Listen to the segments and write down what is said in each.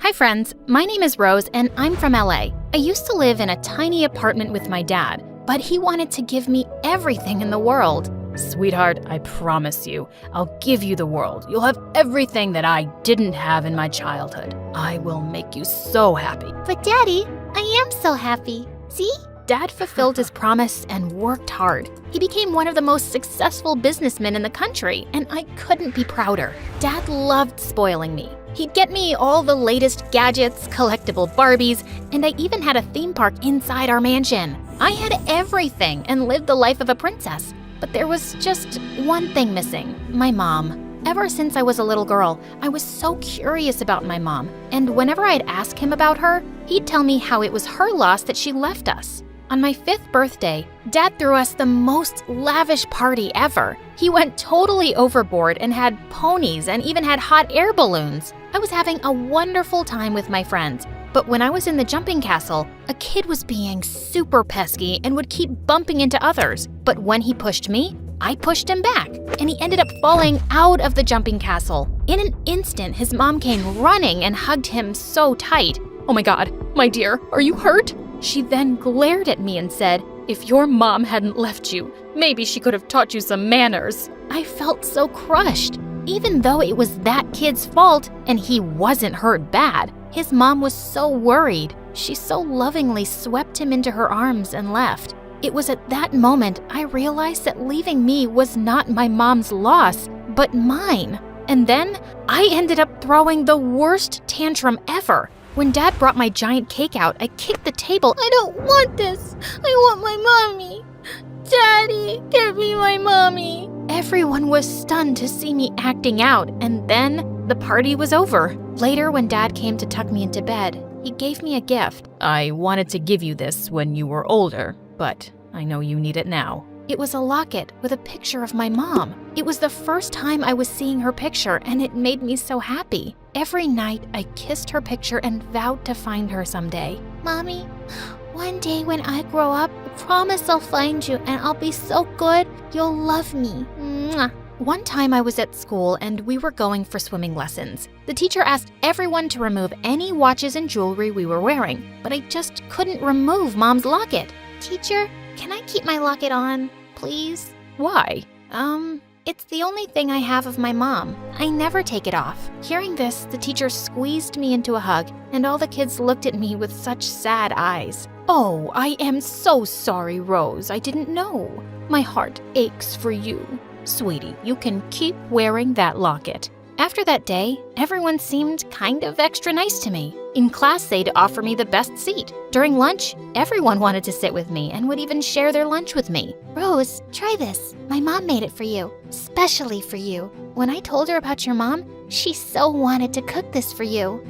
Hi friends, my name is Rose and I'm from LA. I used to live in a tiny apartment with my dad, but he wanted to give me everything in the world. Sweetheart, I promise you, I'll give you the world. You'll have everything that I didn't have in my childhood. I will make you so happy. But Daddy, I am so happy. See? Dad fulfilled his promise and worked hard. He became one of the most successful businessmen in the country, and I couldn't be prouder. Dad loved spoiling me. He'd get me all the latest gadgets, collectible Barbies, and I even had a theme park inside our mansion. I had everything and lived the life of a princess. But there was just one thing missing: my mom. Ever since I was a little girl, I was so curious about my mom, and whenever I'd ask him about her, he'd tell me how it was her loss that she left us. On my 5th birthday, Dad threw us the most lavish party ever. He went totally overboard and had ponies and even had hot air balloons. I was having a wonderful time with my friends, but when I was in the jumping castle, a kid was being super pesky and would keep bumping into others. But when he pushed me, I pushed him back, and he ended up falling out of the jumping castle. In an instant, his mom came running and hugged him so tight. "Oh my God, my dear, are you hurt?" She then glared at me and said, "If your mom hadn't left you, maybe she could have taught you some manners." I felt so crushed. Even though it was that kid's fault and he wasn't hurt bad, his mom was so worried. She so lovingly swept him into her arms and left. It was at that moment I realized that leaving me was not my mom's loss, but mine. And then I ended up throwing the worst tantrum ever. When Dad brought my giant cake out, I kicked the table. I don't want this. I want my mommy. Daddy, give me my mommy. Everyone was stunned to see me acting out, and then the party was over. Later, when Dad came to tuck me into bed, he gave me a gift. "I wanted to give you this when you were older, but I know you need it now." It was a locket with a picture of my mom. It was the first time I was seeing her picture, and it made me so happy. Every night, I kissed her picture and vowed to find her someday. Mommy, one day when I grow up, I promise I'll find you and I'll be so good, you'll love me. Mwah. One time I was at school and we were going for swimming lessons. The teacher asked everyone to remove any watches and jewelry we were wearing, but I just couldn't remove Mom's locket. Teacher, can I keep my locket on, please? Why? It's the only thing I have of my mom. I never take it off. Hearing this, the teacher squeezed me into a hug, and all the kids looked at me with such sad eyes. "Oh, I am so sorry, Rose. I didn't know. My heart aches for you. Sweetie, you can keep wearing that locket." After that day, everyone seemed kind of extra nice to me. In class, they'd offer me the best seat. During lunch, everyone wanted to sit with me and would even share their lunch with me. Rose, try this. My mom made it for you, specially for you. When I told her about your mom, she so wanted to cook this for you.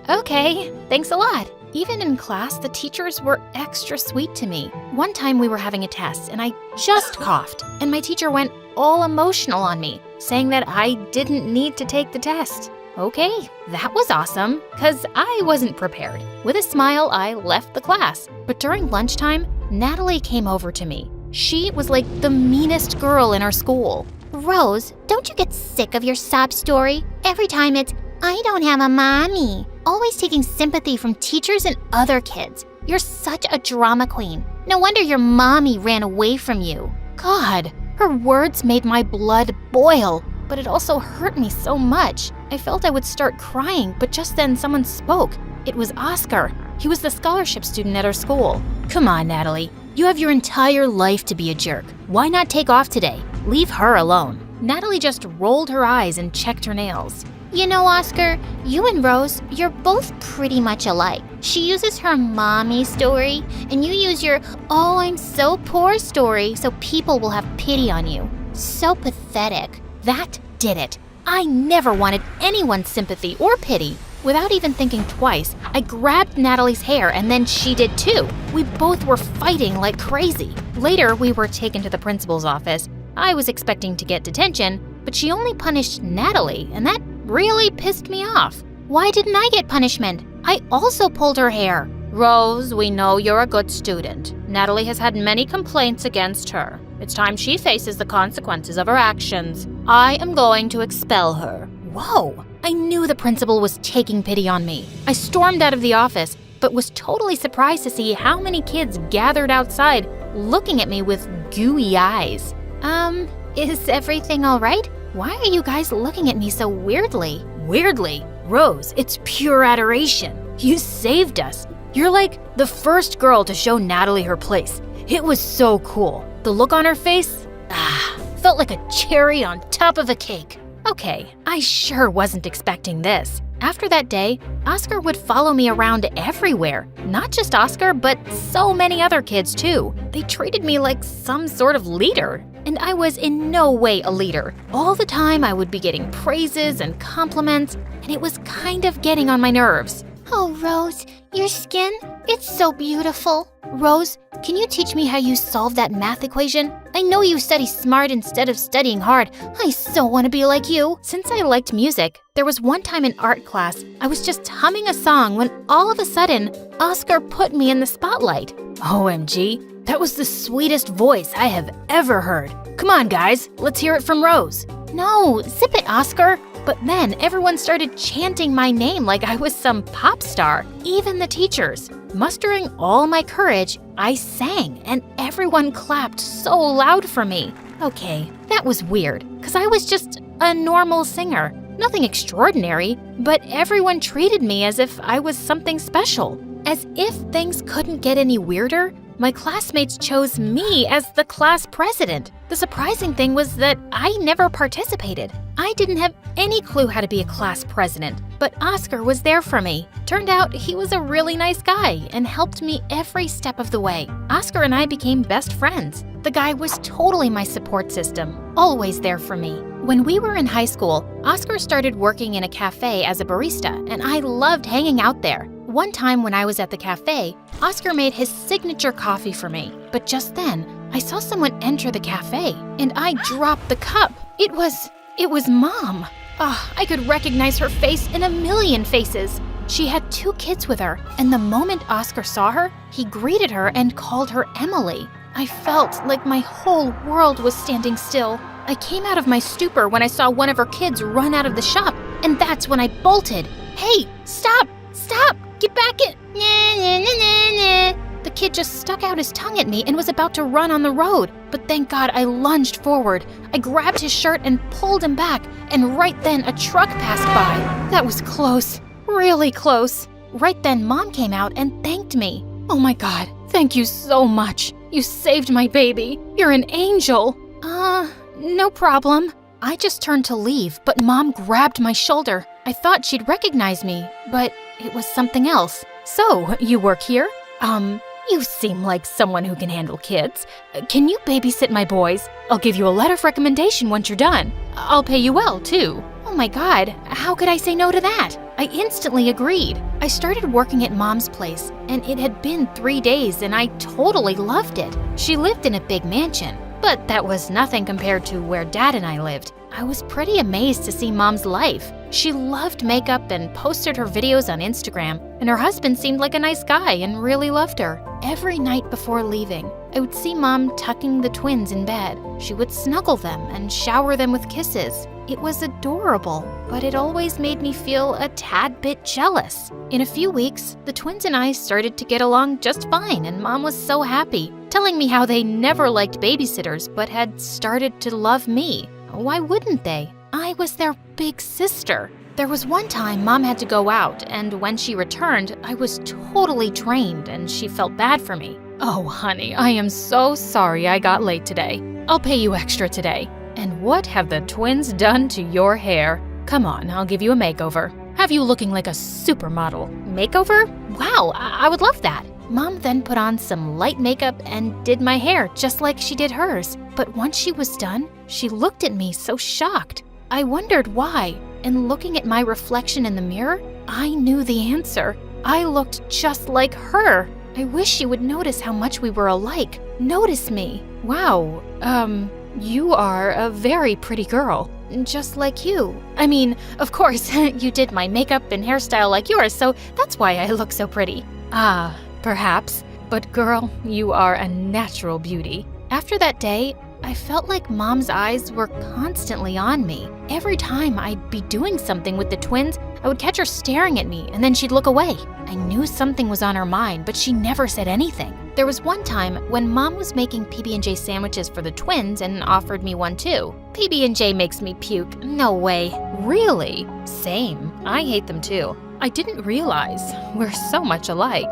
Okay, thanks a lot. Even in class, the teachers were extra sweet to me. One time we were having a test and I just coughed, and my teacher went all emotional on me, saying that I didn't need to take the test. Okay, that was awesome, because I wasn't prepared. With a smile, I left the class. But during lunchtime, Natalie came over to me. She was like the meanest girl in our school. Rose, don't you get sick of your sob story? Every time it's, "I don't have a mommy." Always taking sympathy from teachers and other kids. You're such a drama queen. No wonder your mommy ran away from you. God, her words made my blood boil, but it also hurt me so much. I felt I would start crying, but just then someone spoke. It was Oscar. He was the scholarship student at our school. "Come on, Natalie. You have your entire life to be a jerk. Why not take off today? Leave her alone." Natalie just rolled her eyes and checked her nails. You know, Oscar, you and Rose, you're both pretty much alike. She uses her mommy story, and you use your "oh, I'm so poor" story so people will have pity on you. So pathetic. That did it. I never wanted anyone's sympathy or pity. Without even thinking twice, I grabbed Natalie's hair and then she did too. We both were fighting like crazy. Later, we were taken to the principal's office. I was expecting to get detention, but she only punished Natalie, and that really pissed me off. Why didn't I get punishment? I also pulled her hair. "Rose, we know you're a good student. Natalie has had many complaints against her. It's time she faces the consequences of her actions. I am going to expel her." Whoa, I knew the principal was taking pity on me. I stormed out of the office, but was totally surprised to see how many kids gathered outside looking at me with gooey eyes. Is everything all right? Why are you guys looking at me so weirdly? Weirdly? Rose, it's pure adoration. You saved us. You're like the first girl to show Natalie her place. It was so cool. The look on her face, felt like a cherry on top of a cake. Okay, I sure wasn't expecting this. After that day, Oscar would follow me around everywhere. Not just Oscar, but so many other kids too. They treated me like some sort of leader, and I was in no way a leader. All the time I would be getting praises and compliments, and it was kind of getting on my nerves. Oh, Rose, your skin, it's so beautiful. Rose, can you teach me how you solve that math equation? I know you study smart instead of studying hard. I so want to be like you. Since I liked music, there was one time in art class, I was just humming a song when all of a sudden, Oscar put me in the spotlight. OMG, that was the sweetest voice I have ever heard. Come on, guys, let's hear it from Rose. No, zip it, Oscar. But then everyone started chanting my name like I was some pop star, even the teachers. Mustering all my courage, I sang, and everyone clapped so loud for me. Okay, that was weird, because I was just a normal singer. Nothing extraordinary, but everyone treated me as if I was something special. As if things couldn't get any weirder, my classmates chose me as the class president. The surprising thing was that I never participated. I didn't have any clue how to be a class president, but Oscar was there for me. Turned out he was a really nice guy and helped me every step of the way. Oscar and I became best friends. The guy was totally my support system, always there for me. When we were in high school, Oscar started working in a cafe as a barista, and I loved hanging out there. One time when I was at the cafe, Oscar made his signature coffee for me. But just then, I saw someone enter the cafe, and I dropped the cup. It was Mom. I could recognize her face in a million faces. She had 2 kids with her, and the moment Oscar saw her, he greeted her and called her Emily. I felt like my whole world was standing still. I came out of my stupor when I saw one of her kids run out of the shop, and that's when I bolted. Hey, stop! Stop! Get back in! The kid just stuck out his tongue at me and was about to run on the road. But thank God I lunged forward. I grabbed his shirt and pulled him back, and right then a truck passed by. That was close. Really close. Right then Mom came out and thanked me. Oh my God, thank you so much. You saved my baby. You're an angel. No problem. I just turned to leave, but Mom grabbed my shoulder. I thought she'd recognize me, but it was something else. So, you work here? You seem like someone who can handle kids. Can you babysit my boys? I'll give you a letter of recommendation once you're done. I'll pay you well, too. Oh my God, how could I say no to that? I instantly agreed. I started working at Mom's place, and it had been 3 days, and I totally loved it. She lived in a big mansion, but that was nothing compared to where Dad and I lived. I was pretty amazed to see Mom's life. She loved makeup and posted her videos on Instagram, and her husband seemed like a nice guy and really loved her. Every night before leaving, I would see Mom tucking the twins in bed. She would snuggle them and shower them with kisses. It was adorable, but it always made me feel a tad bit jealous. In a few weeks, the twins and I started to get along just fine, and Mom was so happy, telling me how they never liked babysitters but had started to love me. Why wouldn't they? I was their big sister. There was one time Mom had to go out, and when she returned, I was totally drained and she felt bad for me. Oh, honey, I am so sorry I got late today. I'll pay you extra today. And what have the twins done to your hair? Come on, I'll give you a makeover. Have you looking like a supermodel. Makeover? Wow, I would love that. Mom then put on some light makeup and did my hair just like she did hers. But once she was done, she looked at me so shocked. I wondered why, and looking at my reflection in the mirror, I knew the answer. I looked just like her. I wish she would notice how much we were alike. Notice me. Wow, you are a very pretty girl. Just like you. I mean, of course, you did my makeup and hairstyle like yours, so that's why I look so pretty. Perhaps. But girl, you are a natural beauty. After that day, I felt like Mom's eyes were constantly on me. Every time I'd be doing something with the twins, I would catch her staring at me and then she'd look away. I knew something was on her mind, but she never said anything. There was one time when Mom was making PB&J sandwiches for the twins and offered me one too. PB&J makes me puke. No way. Really? Same. I hate them too. I didn't realize we're so much alike.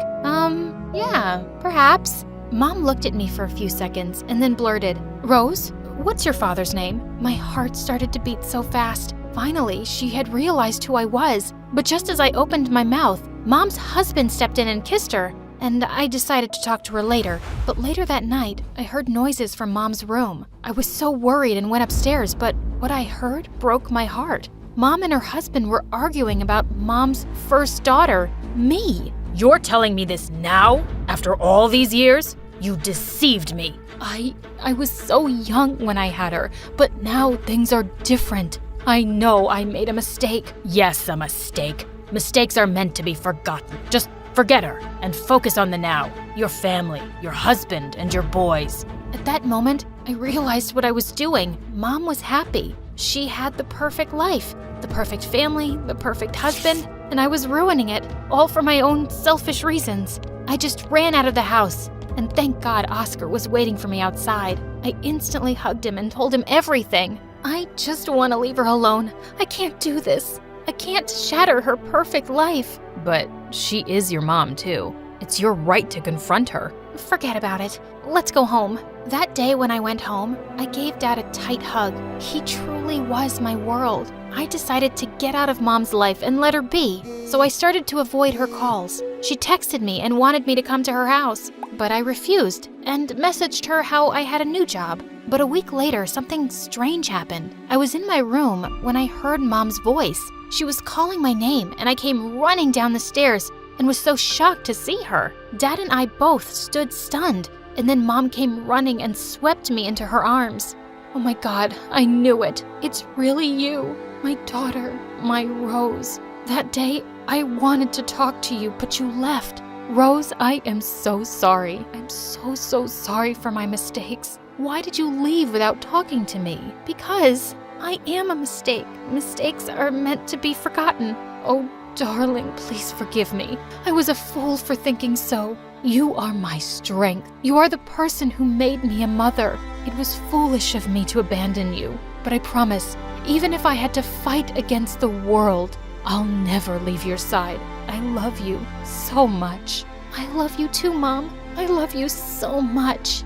Yeah, perhaps. Mom looked at me for a few seconds and then blurted, "Rose, what's your father's name?" My heart started to beat so fast. Finally, she had realized who I was. But just as I opened my mouth, Mom's husband stepped in and kissed her, and I decided to talk to her later. But later that night, I heard noises from Mom's room. I was so worried and went upstairs, but what I heard broke my heart. Mom and her husband were arguing about Mom's first daughter, me. You're telling me this now? After all these years? You deceived me. I was so young when I had her, but now things are different. I know I made a mistake. Yes, a mistake. Mistakes are meant to be forgotten. Just forget her and focus on the now. Your family, your husband, and your boys. At that moment, I realized what I was doing. Mom was happy. She had the perfect life, the perfect family, the perfect husband, and I was ruining it, all for my own selfish reasons. I just ran out of the house, and thank God Oscar was waiting for me outside. I instantly hugged him and told him everything. I just want to leave her alone. I can't do this. I can't shatter her perfect life. But she is your mom, too. It's your right to confront her. Forget about it. Let's go home. That day when I went home, I gave Dad a tight hug. He truly was my world. I decided to get out of Mom's life and let her be, so I started to avoid her calls. She texted me and wanted me to come to her house, but I refused and messaged her how I had a new job. But a week later, something strange happened. I was in my room when I heard Mom's voice. She was calling my name, and I came running down the stairs and was so shocked to see her. Dad and I both stood stunned, and then Mom came running and swept me into her arms. Oh my God, I knew it. It's really you, my daughter, my Rose. That day, I wanted to talk to you, but you left. Rose, I am so sorry. I'm so sorry for my mistakes. Why did you leave without talking to me? Because I am a mistake. Mistakes are meant to be forgotten. Oh, darling, please forgive me. I was a fool for thinking so. You are my strength. You are the person who made me a mother. It was foolish of me to abandon you. But I promise, even if I had to fight against the world, I'll never leave your side. I love you so much. I love you too, Mom. I love you so much.